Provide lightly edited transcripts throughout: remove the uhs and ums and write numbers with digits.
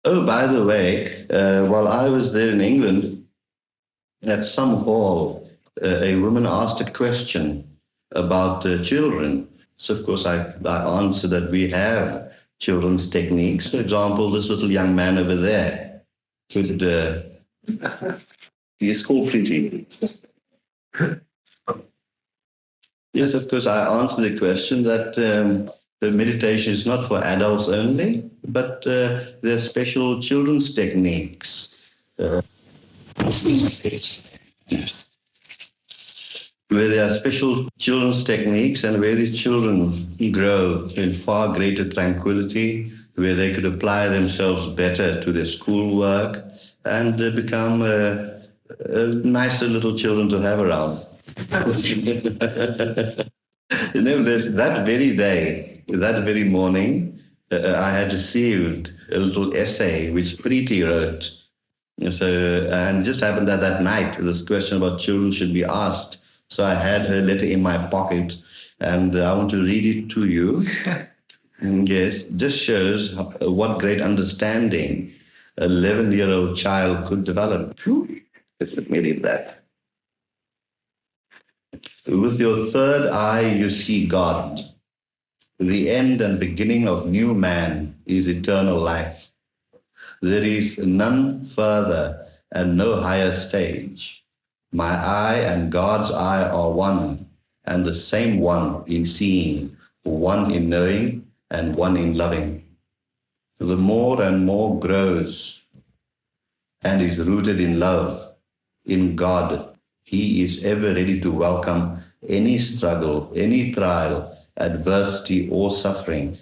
Oh, by the way, while I was there in England, at some hall, a woman asked a question about children. So, of course, I answered that we have children's techniques. For example, this little young man over there could, he is called Preeti. Yes, of course, I answered the question that the meditation is not for adults only, but there are special children's techniques. Yes. Where there are special children's techniques and where these children grow in far greater tranquility, where they could apply themselves better to their schoolwork and become nicer little children to have around. There's that very day, that very morning, I had received a little essay which Preeti wrote. So, and it just happened that that night, this question about children should be asked. So I had her letter in my pocket, and I want to read it to you. Yes, just shows what great understanding an 11-year-old child could develop. Let me read that. With your third eye, you see God. The end and beginning of new man is eternal life. There is none further and no higher stage. My eye and God's eye are one, and the same one in seeing, one in knowing, and one in loving. The more and more grows and is rooted in love, in God, he is ever ready to welcome any struggle, any trial, adversity, or suffering,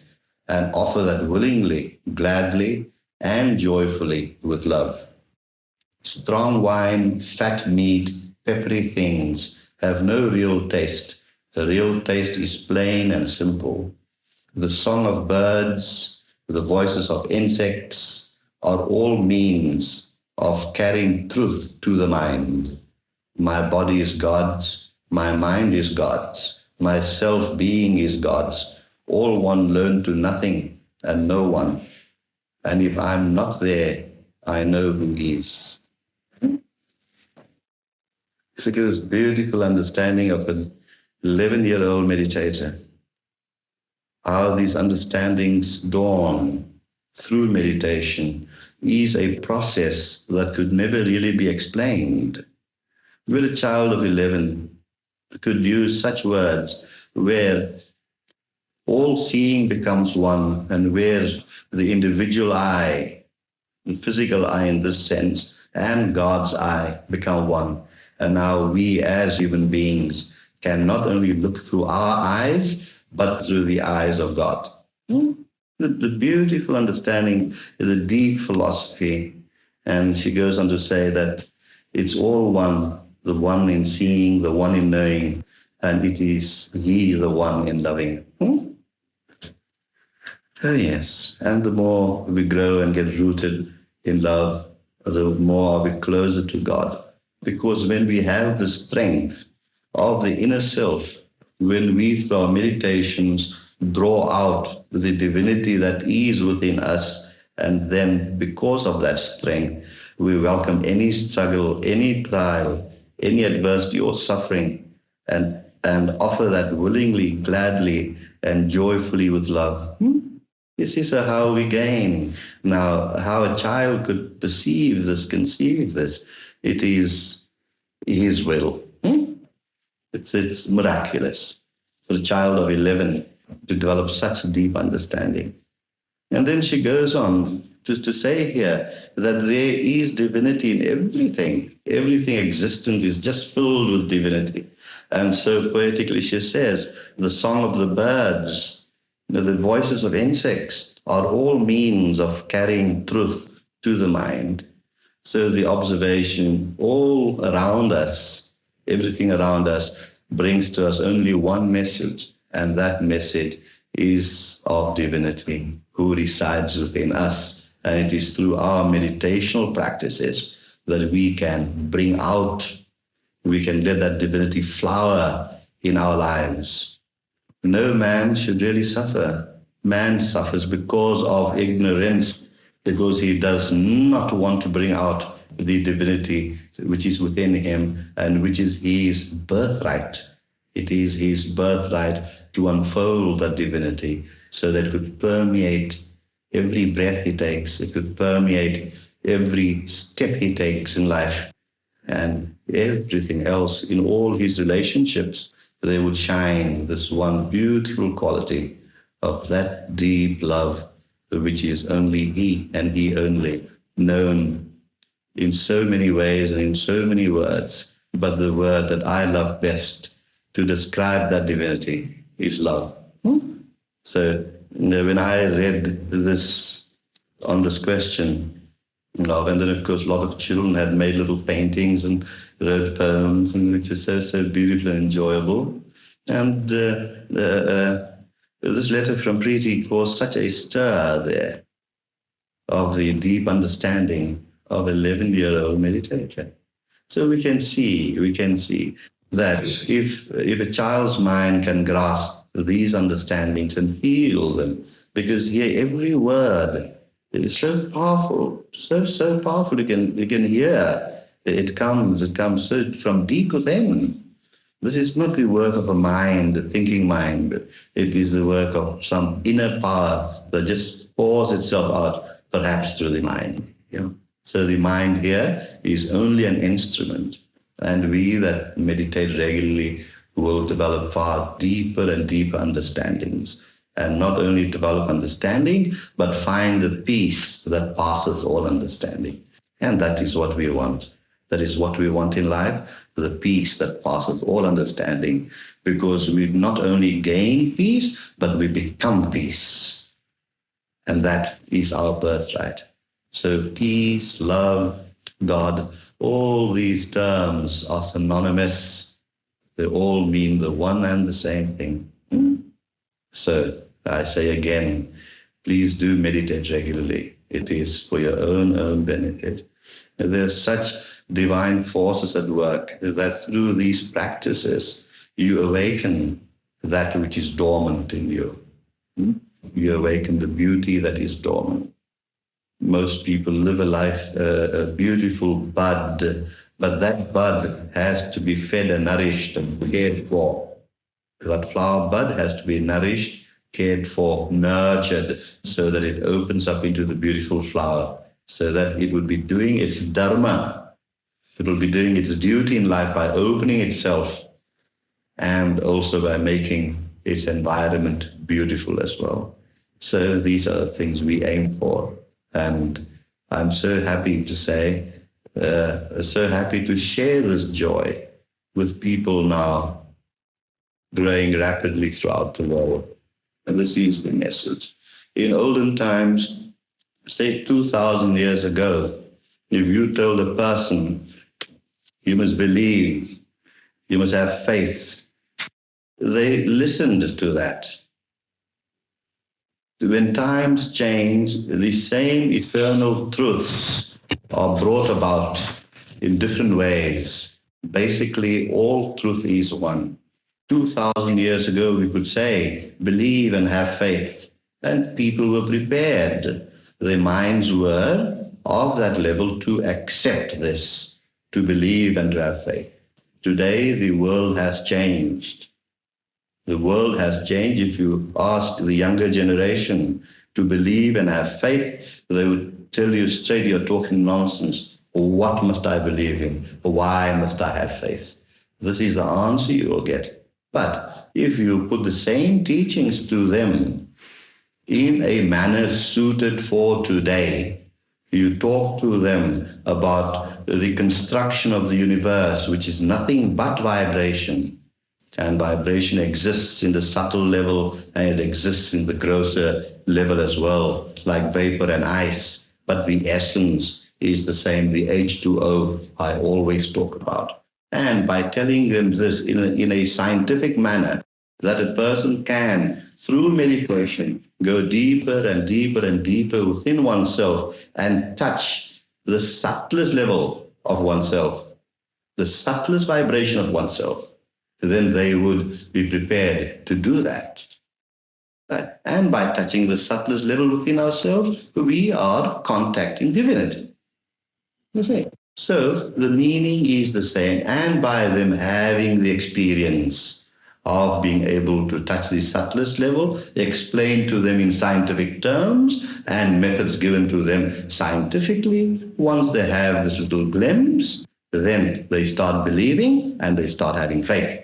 and offer that willingly, gladly, and joyfully with love. Strong wine, fat meat, peppery things have no real taste. The real taste is plain and simple. The song of birds, the voices of insects are all means of carrying truth to the mind. My body is God's, my mind is God's, my self-being is God's. All one learn to nothing and no one. And if I'm not there, I know who is. Look at this beautiful understanding of an 11-year-old meditator. How these understandings dawn through meditation is a process that could never really be explained. Where a child of 11 could use such words where all seeing becomes one, and where the individual eye, the physical eye in this sense, and God's eye become one. And now we as human beings can not only look through our eyes, but through the eyes of God. The beautiful understanding, the deep philosophy. And she goes on to say that it's all one, the one in seeing, the one in knowing, and it is He, the one in loving. Oh, yes. And the more we grow and get rooted in love, the more we closer to God. Because when we have the strength of the inner self, when we, through our meditations, draw out the divinity that is within us, and then because of that strength, we welcome any struggle, any trial, any adversity or suffering, and offer that willingly, gladly, and joyfully with love. This is how we gain. Now, how a child could perceive this, conceive this, it is His will. It's miraculous for a child of 11 to develop such deep understanding. And then she goes on to say here that there is divinity in everything. Everything existent is just filled with divinity. And so poetically she says, the song of the birds, the voices of insects are all means of carrying truth to the mind. So the observation all around us, everything around us, brings to us only one message, and that message is of divinity, who resides within us. And it is through our meditational practices that we can bring out, we can let that divinity flower in our lives. No man should really suffer. Man suffers because of ignorance, because he does not want to bring out the divinity which is within him and which is his birthright. It is his birthright to unfold that divinity so that it could permeate every breath he takes. It could permeate every step he takes in life, and everything else in all his relationships. They would shine this one beautiful quality of that deep love, which is only he and he only, known in so many ways and in so many words. But the word that I love best to describe that divinity is love. So when I read this on this question, and then of course a lot of children had made little paintings and wrote poems, and which is so beautiful and enjoyable. And this letter from Preeti caused such a stir there of the deep understanding of 11-year-old meditator. So we can see that if a child's mind can grasp these understandings and feel them, because here every word is so powerful, so powerful. You can hear it comes so from deep within. This is not the work of a mind, a thinking mind. It is the work of some inner power that just pours itself out, perhaps through the mind. Yeah. So the mind here is only an instrument, and we that meditate regularly will develop far deeper and deeper understandings, and not only develop understanding, but find the peace that passes all understanding. And that is what we want. That is what we want in life, the peace that passes all understanding, because we not only gain peace, but we become peace. And that is our birthright. So peace, love, God, all these terms are synonymous. They all mean the one and the same thing. So I say again, please do meditate regularly. It is for your own benefit. There's such divine forces at work that through these practices, you awaken that which is dormant in you. You awaken the beauty that is dormant. Most people live a life, a beautiful bud, but that bud has to be fed and nourished and cared for. That flower bud has to be nourished, cared for, nurtured, so that it opens up into the beautiful flower, so that it will be doing its dharma. It will be doing its duty in life by opening itself and also by making its environment beautiful as well. So these are the things we aim for. And I'm so happy to say, so happy to share this joy with people now growing rapidly throughout the world. And this is the message. In olden times, say 2,000 years ago, if you told a person, you must believe, you must have faith, they listened to that. When times change, the same eternal truths are brought about in different ways. Basically, all truth is one. 2,000 years ago, we could say, believe and have faith. And people were prepared. Their minds were of that level to accept this, to believe and to have faith. Today, the world has changed. The world has changed. If you ask the younger generation to believe and have faith, they would tell you straight, you're talking nonsense. What must I believe in? Why must I have faith? This is the answer you will get. But if you put the same teachings to them in a manner suited for today, you talk to them about the construction of the universe, which is nothing but vibration. And vibration exists in the subtle level and it exists in the grosser level as well, like vapor and ice. But the essence is the same, the H2O I always talk about. And by telling them this in a scientific manner, that a person can, through meditation, go deeper and deeper and deeper within oneself and touch the subtlest level of oneself, the subtlest vibration of oneself, then they would be prepared to do that. Right? And by touching the subtlest level within ourselves, we are contacting divinity. You see? So the meaning is the same, and by them having the experience of being able to touch the subtlest level, explained to them in scientific terms and methods given to them scientifically, once they have this little glimpse, then they start believing and they start having faith.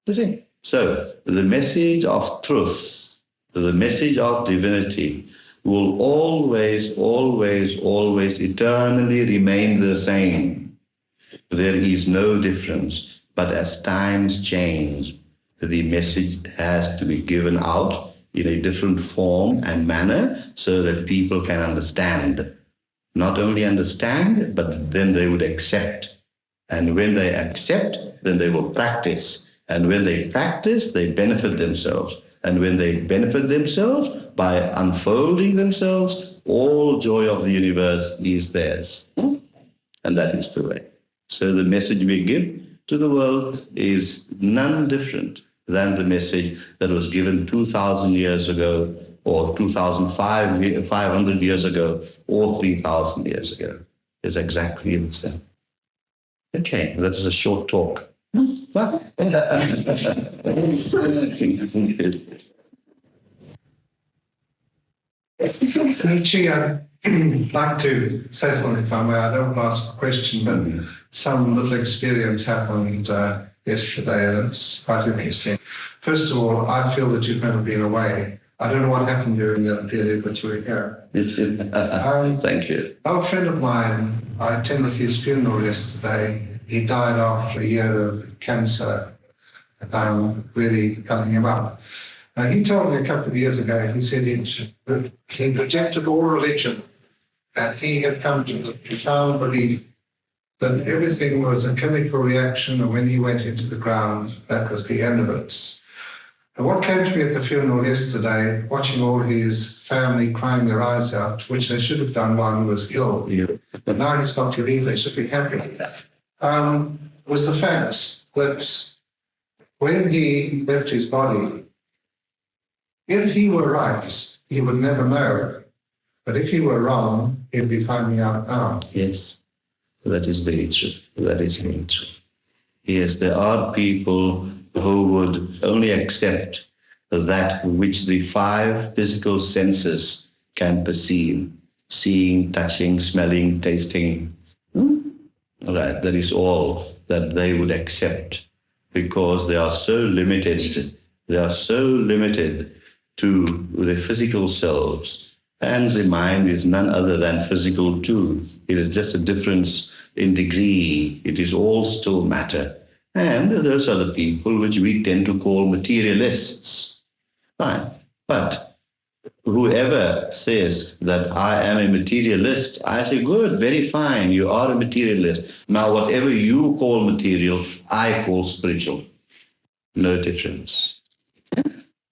You see? So the message of truth, the message of divinity will always, always, always eternally remain the same. There is no difference. But as times change, the message has to be given out in a different form and manner so that people can understand. Not only understand, but then they would accept. And when they accept, then they will practice. And when they practice, they benefit themselves. And when they benefit themselves by unfolding themselves, all joy of the universe is theirs. And that is the way. So the message we give to the world is none different than the message that was given 2,000 years ago, or 2,500 years ago, or 3,000 years ago. It's exactly the same. Okay, that is a short talk. Preeti, I'd like to say something if I may. I don't want to ask a question, but some little experience happened yesterday, and it's quite interesting. First of all, I feel that you've never been away. I don't know what happened during that period, but you were here. Thank you. An old friend of mine, I attended his funeral yesterday. He died after a year of cancer, really cutting him up. He told me a couple of years ago, he said he rejected all religion, and he had come to the profound belief that everything was a chemical reaction, and when he went into the ground, that was the end of it. And what came to me at the funeral yesterday, watching all his family crying their eyes out, which they should have done while he was ill, but now he's got relief, they should be happy, was the fact that when he left his body, if he were right, he would never know. But if he were wrong, he'd be finding out now. Yes, that is very true. That is very true. Yes, there are people who would only accept that which the 5 physical senses can perceive: seeing, touching, smelling, tasting. Right, that is all that they would accept, because they are so limited. They are so limited to the physical selves, and the mind is none other than physical too. It is just a difference in degree. It is all still matter. And those are the people which we tend to call materialists. Right. But whoever says that I am a materialist, I say, good, very fine, you are a materialist. Now, whatever you call material, I call spiritual. No difference.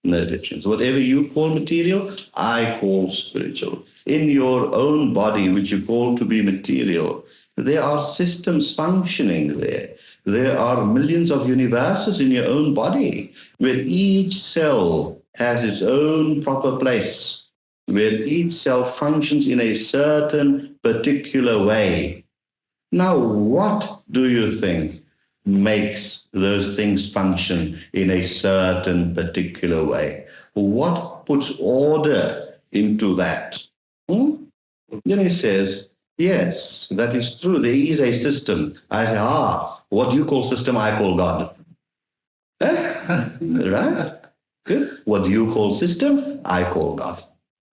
No difference. Whatever you call material, I call spiritual. In your own body, which you call to be material, there are systems functioning there. There are millions of universes in your own body, where each cell has its own proper place, where each cell functions in a certain particular way. Now, what do you think makes those things function in a certain particular way? What puts order into that? Then he says, yes, that is true. There is a system. I say, what you call system, I call God. Right? Good. What you call system, I call God.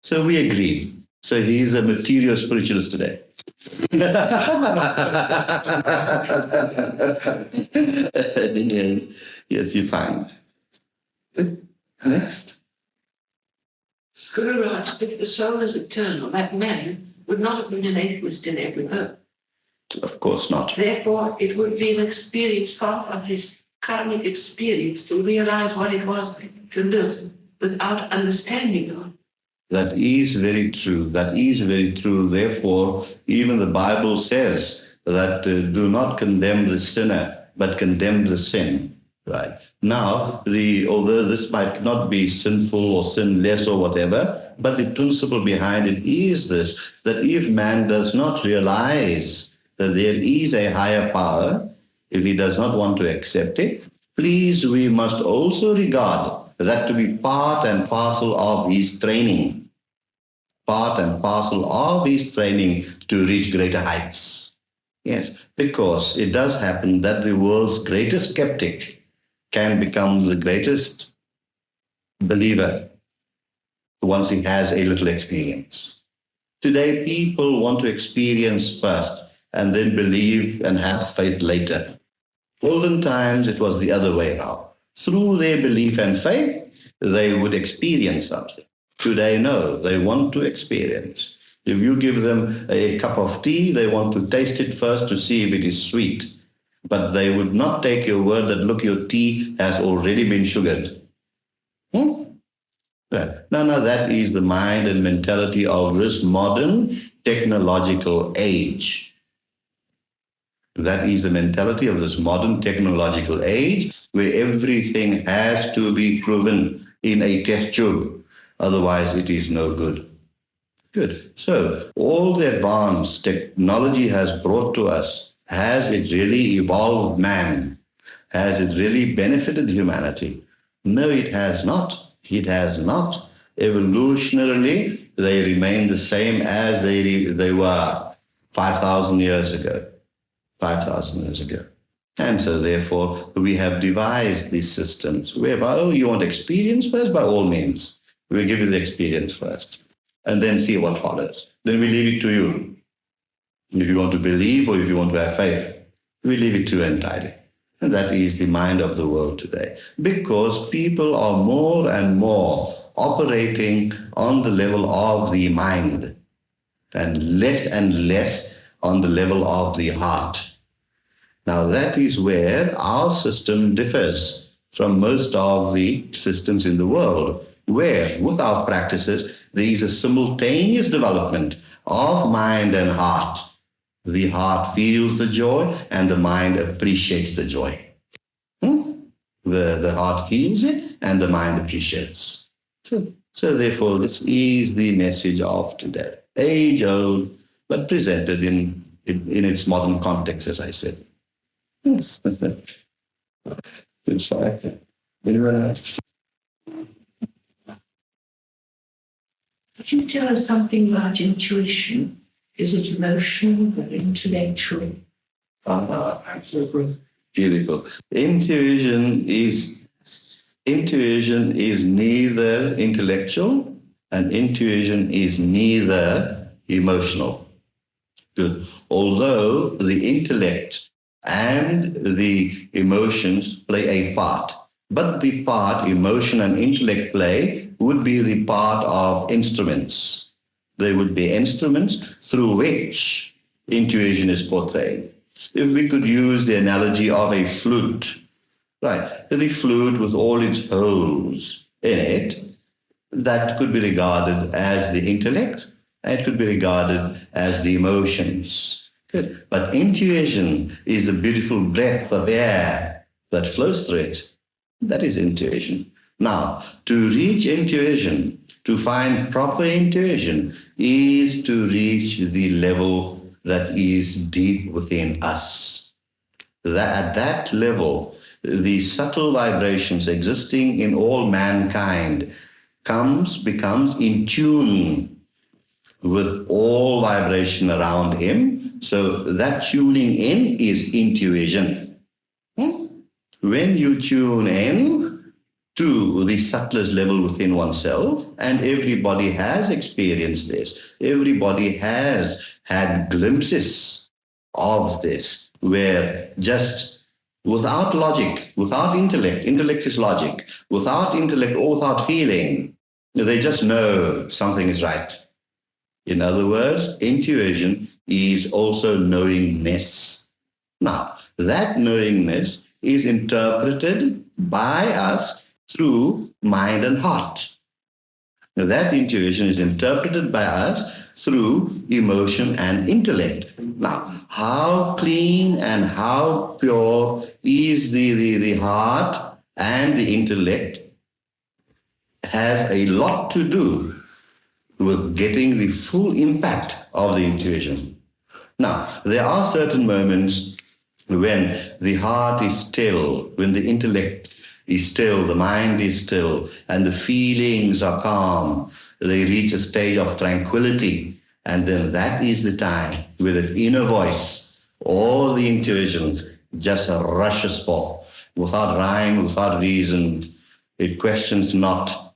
So we agree. So he is a material spiritualist today. Yes, you find. Next. Gururaj, if the soul is eternal, that man would not have been an atheist in every birth. Of course not. Therefore, it would be an experience, part of his karmic experience, to realize what it was to live without understanding God. That is very true. That is very true. Therefore, even the Bible says that do not condemn the sinner, but condemn the sin. Right. Now, although this might not be sinful or sinless or whatever, but the principle behind it is this, that if man does not realize that there is a higher power, if he does not want to accept it, please, we must also regard that to be part and parcel of his training, part and parcel of his training to reach greater heights. Yes, because it does happen that the world's greatest skeptic can become the greatest believer once he has a little experience. Today, people want to experience first and then believe and have faith later. Olden times, it was the other way around. Through their belief and faith, they would experience something. Today, no, they want to experience. If you give them a cup of tea, they want to taste it first to see if it is sweet. But they would not take your word that, look, your tea has already been sugared. Right. No, that is the mind and mentality of this modern technological age. That is the mentality of this modern technological age where everything has to be proven in a test tube. Otherwise, it is no good. Good. So all the advanced technology has brought to us, has it really evolved man? Has it really benefited humanity? No, it has not. It has not. Evolutionarily, they remain the same as they were 5,000 years ago. 5,000 years ago. And so therefore, we have devised these systems whereby, you want experience first? By all means. We'll give you the experience first. And then see what follows. Then we leave it to you. If you want to believe or if you want to have faith, we leave it to you entirely. And that is the mind of the world today. Because people are more and more operating on the level of the mind and less on the level of the heart. Now that is where our system differs from most of the systems in the world, where with our practices, there is a simultaneous development of mind and heart. The heart feels the joy and the mind appreciates the joy. The heart feels it and the mind appreciates. So therefore, this is the message of today. Age old, but presented in its modern context, as I said. Yes. Good try. Anyone else? Could you tell us something about intuition? Is it emotional or intellectual? Absolutely. Beautiful. Intuition is neither intellectual and intuition is neither emotional. Good. Although the intellect and the emotions play a part, but the part emotion and intellect play would be the part of instruments. They would be instruments through which intuition is portrayed. If we could use the analogy of a flute, right, the flute with all its holes in it, that could be regarded as the intellect, and it could be regarded as the emotions. Good. But intuition is the beautiful breath of air that flows through it. That is intuition. Now, to reach intuition, to find proper intuition, is to reach the level that is deep within us. At that level, the subtle vibrations existing in all mankind becomes in tune with all vibration around him. So that tuning in is intuition. When you tune in to the subtlest level within oneself, and everybody has experienced this, everybody has had glimpses of this, where just without logic, without intellect is logic, without intellect or without feeling, they just know something is right. In other words, intuition is also knowingness. Now, that knowingness is interpreted by us through mind and heart. Now, that intuition is interpreted by us through emotion and intellect. Now, how clean and how pure is the heart and the intellect has a lot to do with getting the full impact of the intuition. Now, there are certain moments when the heart is still, when the intellect is still, the mind is still, and the feelings are calm. They reach a stage of tranquility. And then that is the time where the inner voice, all the intuition just rushes forth without rhyme, without reason. It questions not,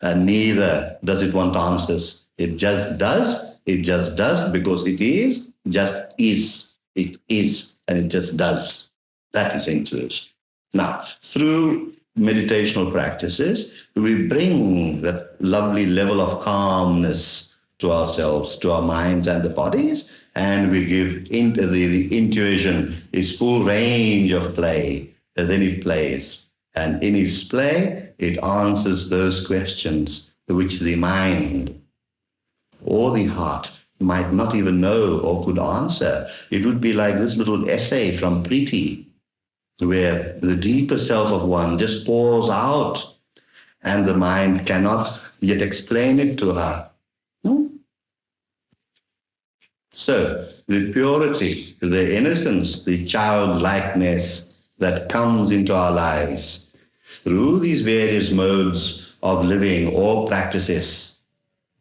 and neither does it want answers. It just does because it is, just is. It is, and it just does. That is intuition. Now, through meditational practices, we bring that lovely level of calmness to ourselves, to our minds and the bodies, and we give into the intuition its full range of play, and then it plays. And in its play, it answers those questions which the mind or the heart might not even know or could answer. It would be like this little essay from Preeti, where the deeper self of one just pours out, and the mind cannot yet explain it to her. So the purity, the innocence, the childlikeness that comes into our lives through these various modes of living or practices,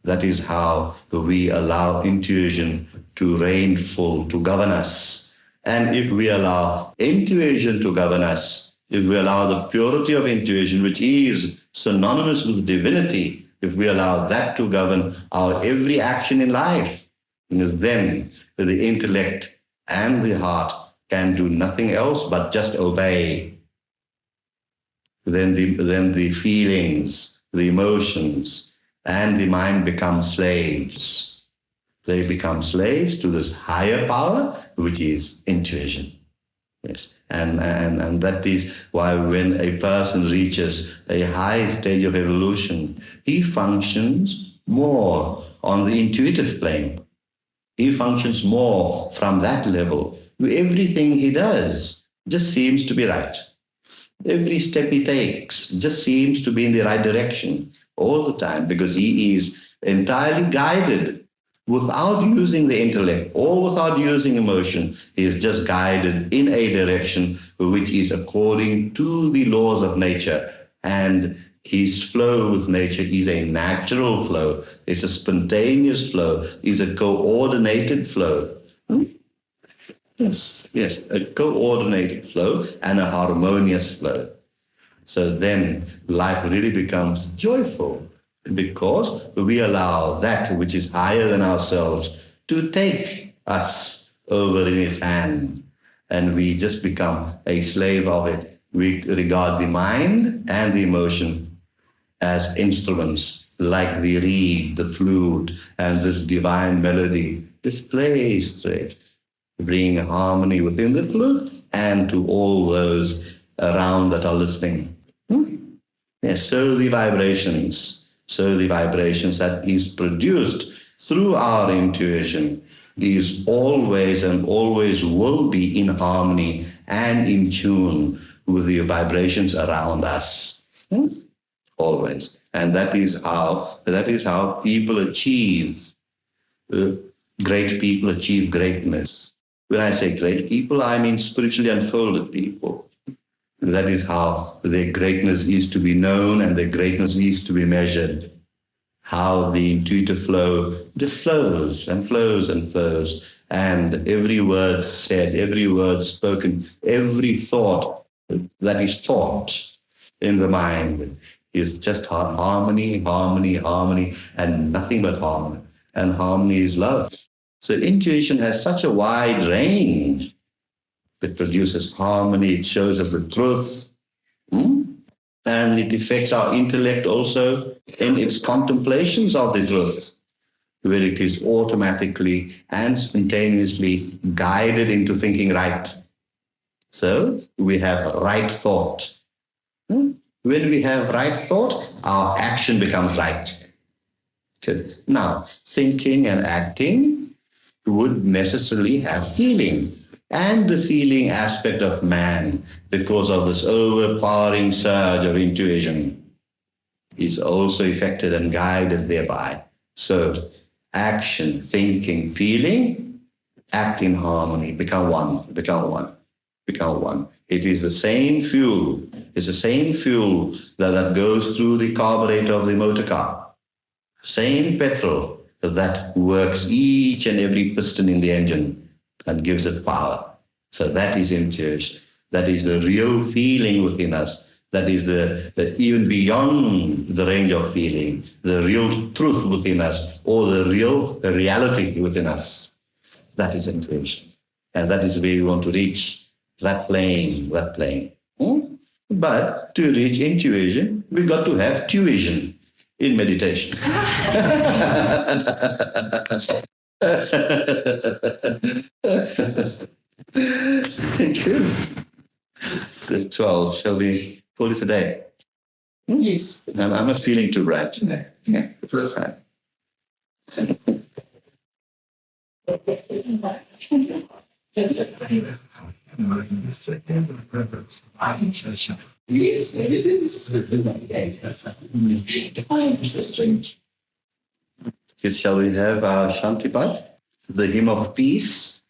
that is how we allow intuition to reign full, to govern us. And if we allow intuition to govern us, if we allow the purity of intuition, which is synonymous with divinity, if we allow that to govern our every action in life, then the intellect and the heart can do nothing else but just obey. Then the feelings, the emotions, and the mind become slaves. They become slaves to this higher power, which is intuition. Yes, and that is why when a person reaches a high stage of evolution, he functions more on the intuitive plane. He functions more from that level. Everything he does just seems to be right. Every step he takes just seems to be in the right direction all the time, because he is entirely guided without using the intellect or without using emotion. He is just guided in a direction which is according to the laws of nature. And his flow with nature is a natural flow. It's a spontaneous flow. It's a coordinated flow. Yes, a coordinated flow and a harmonious flow. So then life really becomes joyful, because we allow that which is higher than ourselves to take us over in its hand, and we just become a slave of it. We regard the mind and the emotion as instruments, like the reed, the flute, and this divine melody. This plays straight, bringing harmony within the flute and to all those around that are listening. Yes, so the vibrations that is produced through our intuition is always and always will be in harmony and in tune with the vibrations around us. Always. And that is how people achieve, great people achieve greatness. When I say great people, I mean spiritually unfolded people. That is how their greatness is to be known and their greatness is to be measured. How the intuitive flow just flows and flows and flows. And every word said, every word spoken, every thought that is thought in the mind is just harmony, harmony, harmony, and nothing but harmony. And harmony is love. So intuition has such a wide range. It produces harmony, it shows us the truth, and it affects our intellect also in its contemplations of the truth, where it is automatically and spontaneously guided into thinking right. So we have right thought. When we have right thought, our action becomes right. Now, thinking and acting would necessarily have feeling. And the feeling aspect of man, because of this overpowering surge of intuition, is also affected and guided thereby. So action, thinking, feeling, act in harmony, become one. It is the same fuel. It's the same fuel that goes through the carburetor of the motor car. Same petrol that works each and every piston in the engine and gives it power. So that is intuition. That is the real feeling within us. That is the even beyond the range of feeling, the real truth within us, or the reality within us. That is intuition. And that is where we want to reach, that plane. But to reach intuition, we've got to have tuition in meditation. Good. So 12, shall we call it a day? Yes. I'm not feeling too bright today. Okay, perfect. Yes, it is. Shall we have our Shanti Path, the hymn of peace?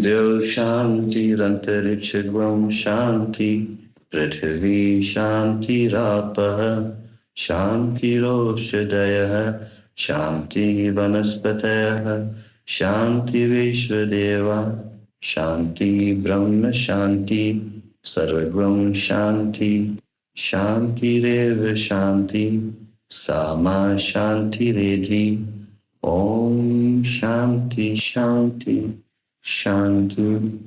Dil Shanti Rantaricchagvam Shanti Prithvi Shanti Rapah Shanti Roshadayah Shanti Vanaspatayah Shanti Vishwadeva Shanti Brahma Shanti Sarvagvam Shanti Shanti Reva Shanti Sama Shanti Redhi Om Shanti Shanti Shanti